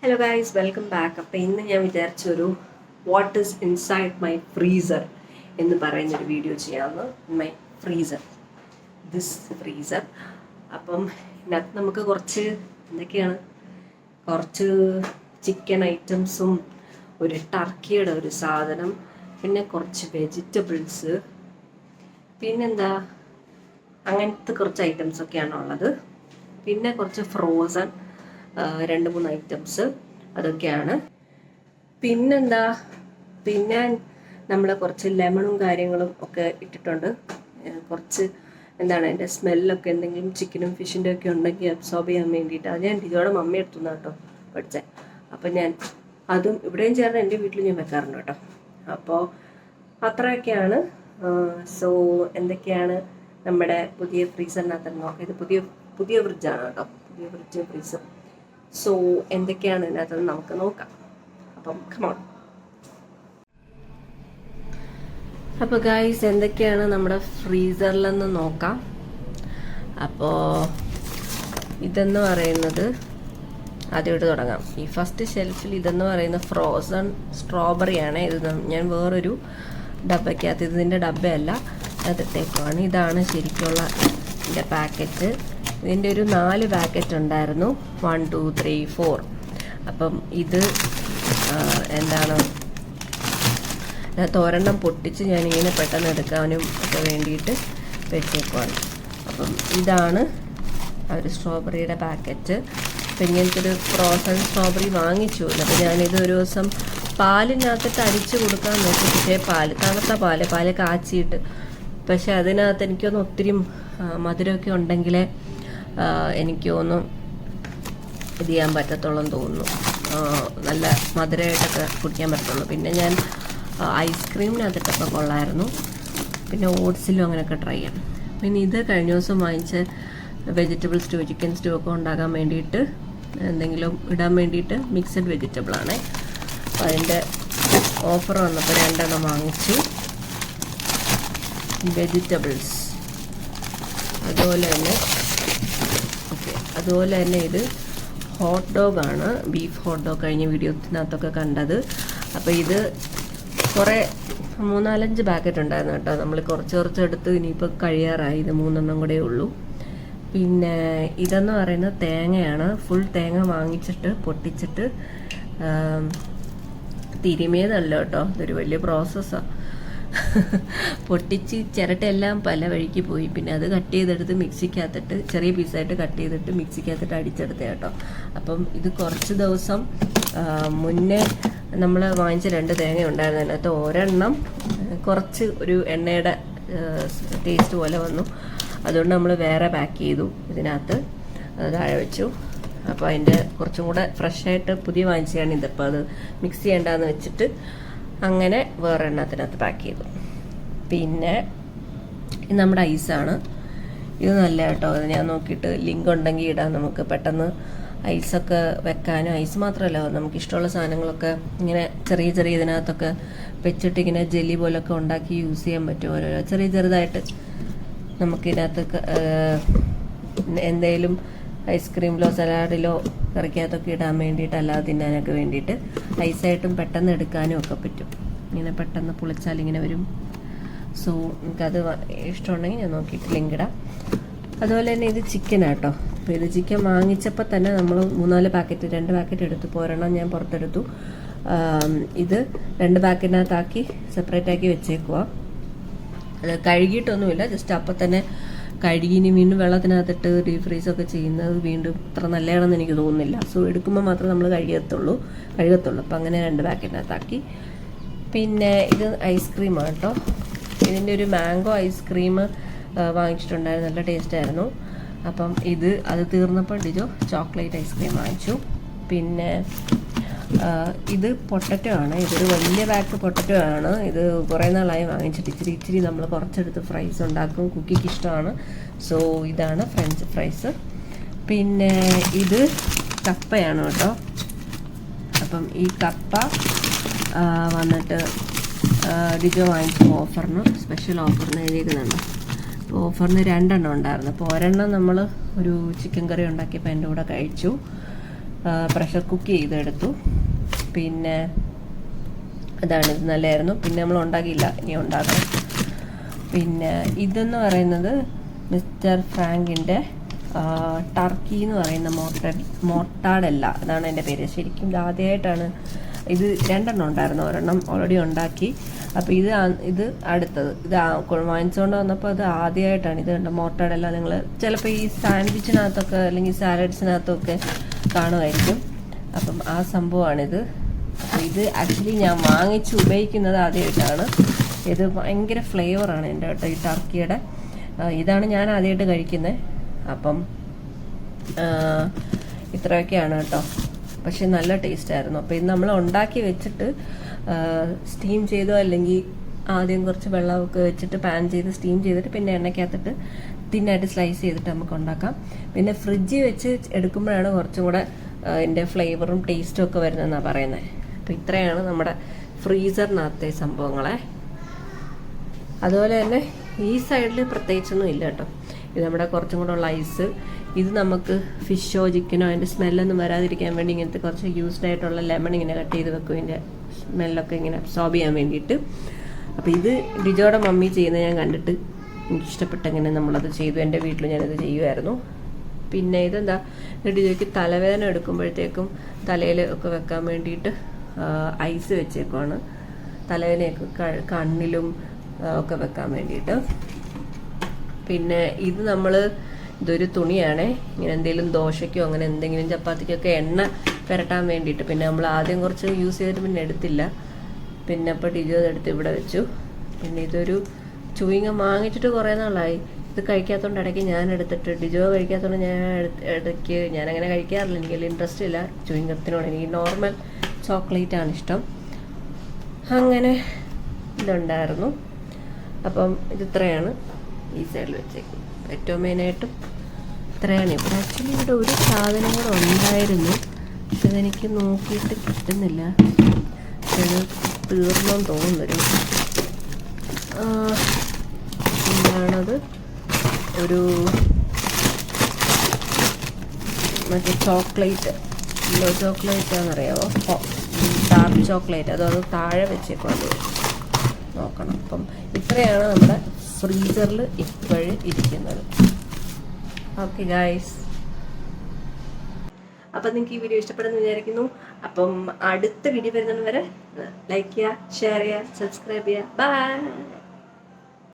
Hello guys, welcome back. അപ്പോൾ ഇന്ന് ഞാൻ വിചാരിച്ചൊരു what is inside my freezer എന്ന് പറയുന്നൊരു വീഡിയോ ചെയ്യാമെന്ന്. My freezer, this freezer. അപ്പം ഇതിനകത്ത് നമുക്ക് കുറച്ച് എന്തൊക്കെയാണ്, കുറച്ച് ചിക്കൻ ഐറ്റംസും ഒരു ടർക്കിയുടെ ഒരു സാധനം, പിന്നെ കുറച്ച് വെജിറ്റബിൾസ്, പിന്നെന്താ അങ്ങനത്തെ കുറച്ച് ഐറ്റംസൊക്കെയാണ് ഉള്ളത്. പിന്നെ കുറച്ച് ഫ്രോസൺ 2-3 ഐറ്റംസ് അതൊക്കെയാണ്. പിന്നെന്താ, പിന്നെ നമ്മൾ കുറച്ച് ലെമണും കാര്യങ്ങളും ഒക്കെ ഇട്ടിട്ടുണ്ട്. കുറച്ച് എന്താണ് അതിൻ്റെ സ്മെല്ലൊക്കെ എന്തെങ്കിലും ചിക്കനും ഫിഷിൻ്റെ ഒക്കെ ഉണ്ടെങ്കിൽ അബ്സോർബ് ചെയ്യാൻ വേണ്ടിയിട്ട്. അത് ഞാൻ ഡിജോയുടെ മമ്മി എടുത്തുനിന്ന് കേട്ടോ പഠിച്ചത്. അപ്പം ഞാൻ അതും ഇവിടെയും ചേർന്ന് എൻ്റെ വീട്ടിൽ ഞാൻ വെക്കാറുണ്ട് കേട്ടോ. അപ്പോൾ അത്രയൊക്കെയാണ്. സോ എന്തൊക്കെയാണ് നമ്മുടെ പുതിയ ഫ്രീസറിനകത്ത് നോക്കാം. ഇത് പുതിയ ഫ്രിഡ്ജാണ് കേട്ടോ, പുതിയ ഫ്രീസർ. സോ എന്തൊക്കെയാണ് ഇതിനകത്ത് നമുക്ക് നോക്കാം. അപ്പം കമോൺ. അപ്പോൾ ഗൈസ്, എന്തൊക്കെയാണ് നമ്മുടെ ഫ്രീസറിലെന്ന് നോക്കാം. അപ്പോൾ ഇതെന്ന് പറയുന്നത് ആദ്യമായിട്ട് തുടങ്ങാം. ഈ ഫസ്റ്റ് ഷെൽഫിൽ ഇതെന്ന് പറയുന്ന ഫ്രോസൺ സ്ട്രോബെറിയാണ്. ഇത് ഞാൻ വേറൊരു ഡബ്ബയ്ക്കകത്ത്, ഇതിൻ്റെ ഡബ്ബയല്ല അതിട്ടേക്കുവാണ്. ഇതാണ് ശരിക്കുള്ള ഇതിൻ്റെ പാക്കറ്റ്. ഇതിൻ്റെ ഒരു 4 പാക്കറ്റ് ഉണ്ടായിരുന്നു, 1 2 3 4. അപ്പം ഇത് എന്താണ്, ഒരെണ്ണം പൊട്ടിച്ച് ഞാനിങ്ങനെ പെട്ടെന്ന് എടുക്കാനും ഒക്കെ വേണ്ടിയിട്ട് വെച്ചേക്കുവാണ്. അപ്പം ഇതാണ് ആ ഒരു സ്ട്രോബെറിയുടെ പാക്കറ്റ്. അപ്പം ഇങ്ങനത്തെ ഒരു ഫ്രോസൺ സ്ട്രോബെറി വാങ്ങിച്ചു. അപ്പോൾ ഞാനിത് ഒരു ദിവസം പാലിനകത്തിട്ട് അടിച്ചു കൊടുക്കാൻ നോക്കി. പക്ഷേ തണുത്ത പാല് കാച്ചിയിട്ട്, പക്ഷെ അതിനകത്ത് എനിക്കൊന്ന് ഒത്തിരി മധുരമൊക്കെ ഉണ്ടെങ്കിലേ എനിക്ക് തോന്നും ഇത് ചെയ്യാൻ പറ്റത്തുള്ളൂ എന്ന് തോന്നുന്നു. നല്ല മധുരമായിട്ടൊക്കെ കുടിക്കാൻ പറ്റത്തുള്ളൂ. പിന്നെ ഞാൻ ഐസ്ക്രീമിനകത്തിട്ടൊക്കെ കൊള്ളായിരുന്നു. പിന്നെ ഓട്സിലും അങ്ങനെയൊക്കെ ട്രൈ ചെയ്യാം. പിന്നെ ഇത് കഴിഞ്ഞ ദിവസം വാങ്ങിച്ച വെജിറ്റബിൾ സ്റ്റൂ, ചിക്കൻ സ്റ്റൂ ഒക്കെ ഉണ്ടാക്കാൻ വേണ്ടിയിട്ട് എന്തെങ്കിലും ഇടാൻ വേണ്ടിയിട്ട് മിക്സഡ് വെജിറ്റബിളാണ്. അപ്പോൾ അതിൻ്റെ ഓഫർ വന്നപ്പോൾ 2 എണ്ണം വാങ്ങിച്ചു. വെജിറ്റബിൾസ് അതുപോലെ തന്നെ ഇത് ഹോട്ട് ഡോഗാണ്, ബീഫ് ഹോട്ട് ഡോഗ്. കഴിഞ്ഞ വീഡിയോത്തിനകത്തൊക്കെ കണ്ടത്. അപ്പോൾ ഇത് കുറേ 3-4-5 പാക്കറ്റ് ഉണ്ടായിരുന്നു കേട്ടോ. നമ്മൾ കുറച്ചെടുത്ത് ഇനിയിപ്പോൾ കഴിയാറായി. ഇത് 3 എണ്ണം കൂടെ ഉള്ളൂ. പിന്നെ ഇതെന്ന് പറയുന്നത് തേങ്ങയാണ്. ഫുൾ തേങ്ങ വാങ്ങിച്ചിട്ട് പൊട്ടിച്ചിട്ട് തിരുമിയതല്ല കേട്ടോ, ഇതൊരു വലിയ പ്രോസസ്സാണ്. പൊട്ടിച്ച് ചിരട്ടെല്ലാം പല വഴിക്ക് പോയി. പിന്നെ അത് കട്ട് ചെയ്തെടുത്ത് മിക്സിക്കകത്തിട്ട് ചെറിയ പീസായിട്ട് കട്ട് ചെയ്തിട്ട് മിക്സിക്കകത്തിട്ട് അടിച്ചെടുത്ത കേട്ടോ. അപ്പം ഇത് കുറച്ച് ദിവസം മുന്നേ നമ്മൾ വാങ്ങിച്ച 2 തേങ്ങ ഉണ്ടായിരുന്നു. അതിനകത്ത് ഒരെണ്ണം കുറച്ച് ഒരു എണ്ണയുടെ ടേസ്റ്റ് പോലെ വന്നു. അതുകൊണ്ട് നമ്മൾ വേറെ പാക്ക് ചെയ്തു, ഇതിനകത്ത് താഴെ വെച്ചു. അപ്പോൾ അതിൻ്റെ കുറച്ചും കൂടെ ഫ്രഷായിട്ട് പുതിയ വാങ്ങിച്ചാണ് ഇതിപ്പോൾ. അത് മിക്സ് ചെയ്യേണ്ടെന്ന് വെച്ചിട്ട് അങ്ങനെ വേറെ എണ്ണത്തിനകത്ത് പാക്ക് ചെയ്തു. പിന്നെ ഇത് നമ്മുടെ ഐസാണ്. ഇത് നല്ല കേട്ടോ. അത് ഞാൻ നോക്കിയിട്ട് ലിങ്ക് ഉണ്ടെങ്കിൽ ഇടാം. നമുക്ക് പെട്ടെന്ന് ഐസൊക്കെ വെക്കാനും, ഐസ് മാത്രമല്ല നമുക്ക് ഇഷ്ടമുള്ള സാധനങ്ങളൊക്കെ ഇങ്ങനെ ചെറിയ ഇതിനകത്തൊക്കെ വെച്ചിട്ട് ഇങ്ങനെ ജെല്ലി പോലൊക്കെ ഉണ്ടാക്കി യൂസ് ചെയ്യാൻ പറ്റും. ഓരോരോ ചെറുതായിട്ട് നമുക്കിതിനകത്ത് എന്തെങ്കിലും ഐസ്ക്രീമിലോ സലാഡിലോ കറിക്കകത്തൊക്കെ ഇടാൻ വേണ്ടിയിട്ട്, അല്ലാതെ തിന്നാനൊക്കെ വേണ്ടിയിട്ട് ഐസായിട്ടും പെട്ടെന്ന് എടുക്കാനും ഒക്കെ പറ്റും. ഇങ്ങനെ പെട്ടെന്ന് പൊളിച്ചാൽ ഇങ്ങനെ വരും. സോ എനിക്കത് ഇഷ്ടമുണ്ടെങ്കിൽ ഞാൻ നോക്കിയിട്ട് ലിങ്ക് ഇടാം. അതുപോലെ തന്നെ ഇത് ചിക്കനാട്ടോ. അപ്പോൾ ഇത് ചിക്കൻ വാങ്ങിച്ചപ്പോൾ തന്നെ നമ്മൾ 2 പാക്കറ്റ് എടുത്തു. ഒരെണ്ണം ഞാൻ പുറത്തെടുത്തു. ഇത് 2 പാക്കറ്റിനകത്താക്കി സെപ്പറേറ്റ് ആക്കി വെച്ചേക്കുക. അത് കഴുകിയിട്ടൊന്നുമില്ല, ജസ്റ്റ് അപ്പം തന്നെ കഴുകി ഇനി വീണ്ടും വെള്ളത്തിനകത്തിട്ട് ഡീഫ്രീസൊക്കെ ചെയ്യുന്നത് വീണ്ടും അത്ര നല്ലതാണെന്ന് എനിക്ക് തോന്നുന്നില്ല. സോ എടുക്കുമ്പോൾ മാത്രമേ നമ്മൾ കഴുകത്തുള്ളൂ. അപ്പം അങ്ങനെ 2 പാക്കറ്റിനകത്താക്കി. പിന്നെ ഇത് ഐസ്ക്രീമാണ് കേട്ടോ. ഇതിൻ്റെ ഒരു മാംഗോ ഐസ്ക്രീം വാങ്ങിച്ചിട്ടുണ്ടായിരുന്നു, നല്ല ടേസ്റ്റായിരുന്നു. അപ്പം അത് തീർന്നപ്പോൾ ഡിജോ ചോക്ലേറ്റ് ഐസ്ക്രീം വാങ്ങിച്ചു. പിന്നെ ഇത് പൊട്ടറ്റോ ആണ്. ഇതൊരു വലിയ പാക്ക് പൊട്ടറ്റോ ആണ്. ഇത് കുറേ നാളായി വാങ്ങിച്ചിട്ട് ഇച്ചിരി നമ്മൾ കുറച്ചെടുത്ത് ഫ്രൈസ് ഉണ്ടാക്കും. കുക്കിക്ക് ഇഷ്ടമാണ്. സോ ഇതാണ് ഫ്രഞ്ച് ഫ്രൈസ്. പിന്നെ ഇത് കപ്പയാണ് കേട്ടോ. അപ്പം ഈ കപ്പ വന്നിട്ട് ഡിജോ വാങ്ങിച്ചു സ്പെഷ്യൽ ഓഫറിന് എഴുതിയിരുന്നുണ്ട്. അപ്പോൾ ഓഫറിന് 2 എണ്ണം ഉണ്ടായിരുന്നു. അപ്പോൾ ഒരെണ്ണം നമ്മൾ ഒരു ചിക്കൻ കറി ഉണ്ടാക്കിയപ്പോൾ എൻ്റെ കൂടെ കഴിച്ചു. പ്രഷർ കുക്ക് ചെയ്തെടുത്തു. പിന്നെ അതാണ്, ഇത് നല്ലതായിരുന്നു. പിന്നെ നമ്മൾ ഉണ്ടാക്കിയില്ല, ഇനി ഉണ്ടാക്കണം. പിന്നെ ഇതെന്ന് പറയുന്നത് മിസ്റ്റർ ഫ്രാങ്കിൻ്റെ ടർക്കി എന്ന് പറയുന്ന മോർട്ടാഡല്ല, അതാണ് എൻ്റെ പേര്. ശരിക്കും ഇത് ആദ്യമായിട്ടാണ്, ഇത് 2 എണ്ണം ഉണ്ടായിരുന്നു, ഒരെണ്ണം ഓൾറെഡി ഉണ്ടാക്കി. അപ്പോൾ ഇത് അടുത്തത്, ഇത് വാങ്ങിച്ചുകൊണ്ട് വന്നപ്പോൾ അത് ആദ്യമായിട്ടാണ്. ഇത് കണ്ട മോർട്ടാഡല്ല നിങ്ങൾ ചിലപ്പോൾ ഈ സാൻഡ്വിച്ചിനകത്തൊക്കെ അല്ലെങ്കിൽ സാലഡ്സിനകത്തൊക്കെ കാണുമായിരിക്കും. അപ്പം ആ സംഭവമാണിത്. അപ്പോൾ ഇത് ആക്ച്വലി ഞാൻ വാങ്ങിച്ച് ഉപയോഗിക്കുന്നത് ആദ്യമായിട്ടാണ്. ഇത് ഭയങ്കര ഫ്ലേവറാണ് എൻ്റെ കേട്ടോ, ഈ ടർക്കിയുടെ. ഇതാണ് ഞാൻ ആദ്യമായിട്ട് കഴിക്കുന്നത്. അപ്പം ഇത്രയൊക്കെയാണ് കേട്ടോ, പക്ഷെ നല്ല ടേസ്റ്റായിരുന്നു. അപ്പോൾ ഇത് നമ്മൾ ഉണ്ടാക്കി വെച്ചിട്ട് സ്റ്റീം ചെയ്തോ അല്ലെങ്കിൽ ആദ്യം കുറച്ച് വെള്ളമൊക്കെ വെച്ചിട്ട് പാൻ ചെയ്ത് സ്റ്റീം ചെയ്തിട്ട് പിന്നെ എണ്ണയ്ക്കകത്തിട്ട് തിന്നായിട്ട് സ്ലൈസ് ചെയ്തിട്ട് നമുക്ക് ഉണ്ടാക്കാം. പിന്നെ ഫ്രിഡ്ജിൽ വെച്ച് എടുക്കുമ്പോഴാണ് കുറച്ചും കൂടെ അതിൻ്റെ ഫ്ലേവറും ടേസ്റ്റും ഒക്കെ വരുന്നതെന്നാണ് പറയുന്നത്. അപ്പോൾ ഇത്രയാണ് നമ്മുടെ ഫ്രീസറിനകത്തെ സംഭവങ്ങളെ. അതുപോലെ തന്നെ ഈ സൈഡിൽ പ്രത്യേകിച്ചൊന്നും ഇല്ല കേട്ടോ. ഇത് നമ്മുടെ കുറച്ചും കൂടെ ഉള്ള ഐസ്. ഇത് നമുക്ക് ഫിഷോ ചിക്കനോ അതിൻ്റെ സ്മെല്ലൊന്നും വരാതിരിക്കാൻ വേണ്ടി ഇങ്ങനത്തെ കുറച്ച് യൂസ്ഡ് ആയിട്ടുള്ള ലെമൺ ഇങ്ങനെ കട്ട് ചെയ്ത് വെക്കും, ഇതിൻ്റെ സ്മെല്ലൊക്കെ ഇങ്ങനെ അബ്സോർബ് ചെയ്യാൻ വേണ്ടിയിട്ട്. അപ്പോൾ ഇത് ഡിജോയുടെ മമ്മി ചെയ്യുന്നത് ഞാൻ കണ്ടിട്ട് എനിക്കിഷ്ടപ്പെട്ടെങ്ങനെ നമ്മളത് ചെയ്തു. എൻ്റെ വീട്ടിൽ ഞാനത് ചെയ്യുമായിരുന്നു. പിന്നെ ഇതെന്താ, ഡിജോയ്ക്ക് തലവേദന എടുക്കുമ്പോഴത്തേക്കും തലയിൽ ഒക്കെ വെക്കാൻ വേണ്ടിയിട്ട് ഐസ് വെച്ചേക്കുവാണ്. തലവേദനയൊക്കെ കണ്ണിലും ഒക്കെ വെക്കാൻ വേണ്ടിയിട്ട്. പിന്നെ ഇത് ഇതൊരു തുണിയാണേ, ഇങ്ങനെ എന്തെങ്കിലും ദോശയ്ക്കോ അങ്ങനെ എന്തെങ്കിലും ചപ്പാത്തിക്കൊക്കെ എണ്ണ പുരട്ടാൻ വേണ്ടിയിട്ട്. പിന്നെ നമ്മൾ ആദ്യം കുറച്ച് യൂസ് ചെയ്തിട്ട് പിന്നെ എടുത്തില്ല. പിന്നെ അപ്പോൾ ഡിജോ എടുത്ത് ഇവിടെ വെച്ചു. പിന്നെ ഇതൊരു ചൂയിങ്ങ വാങ്ങിച്ചിട്ട് കുറേ നാളായി. ഇത് കഴിക്കാത്തതുകൊണ്ട് ഇടയ്ക്ക് ഞാൻ എടുത്തിട്ട്, ഡിജോ കഴിക്കാത്തതുകൊണ്ട് ഇടയ്ക്ക് ഞാനങ്ങനെ കഴിക്കാറില്ല, എനിക്ക് ഇൻട്രസ്റ്റ് ഇല്ല ചൂയിങ്ങത്തിനോട്. എനിക്ക് നോർമൽ ചോക്ലേറ്റാണ് ഇഷ്ടം. അങ്ങനെ ഇതുണ്ടായിരുന്നു. അപ്പം ഇതിത്രയാണ് ഈ സൈഡിൽ വെച്ചേക്കും. ഏറ്റവും മെയിനായിട്ടും ഇത്രയാണ്. ഇവിടെ ആക്ച്വലി ഇവിടെ ഒരു സാധനം കൂടെ ഉണ്ടായിരുന്നു, പക്ഷെ ഇതെനിക്ക് നോക്കിയിട്ട് കിട്ടുന്നില്ല. ഇത് തീർന്നെന്ന് തോന്നുന്നൊരു എന്താണത്, ഒരു മറ്റേ ചോക്ലേറ്റ്, യെല്ലോ ചോക്ലേറ്റ് ആണെന്നറിയാമോ, ഡാർക്ക് ചോക്ലേറ്റ്. അത് താഴെ വെച്ചേക്കും, അത് നോക്കണം. അപ്പം ഇത്രയാണ് നമ്മുടെ ഫ്രീസറിൽ ഇപ്പോഴും ഇരിക്കുന്നത്. ഓക്കെ ഗൈസ്, അപ്പം നിങ്ങൾക്ക് ഈ വീഡിയോ ഇഷ്ടപ്പെടുമെന്ന് വിചാരിക്കുന്നു. അപ്പം അടുത്ത വീഡിയോ വരുന്നത് വരെ ലൈക്ക് ചെയ്യുക, ഷെയർ ചെയ്യുക, സബ്സ്ക്രൈബ് ചെയ്യുക. ബൈ.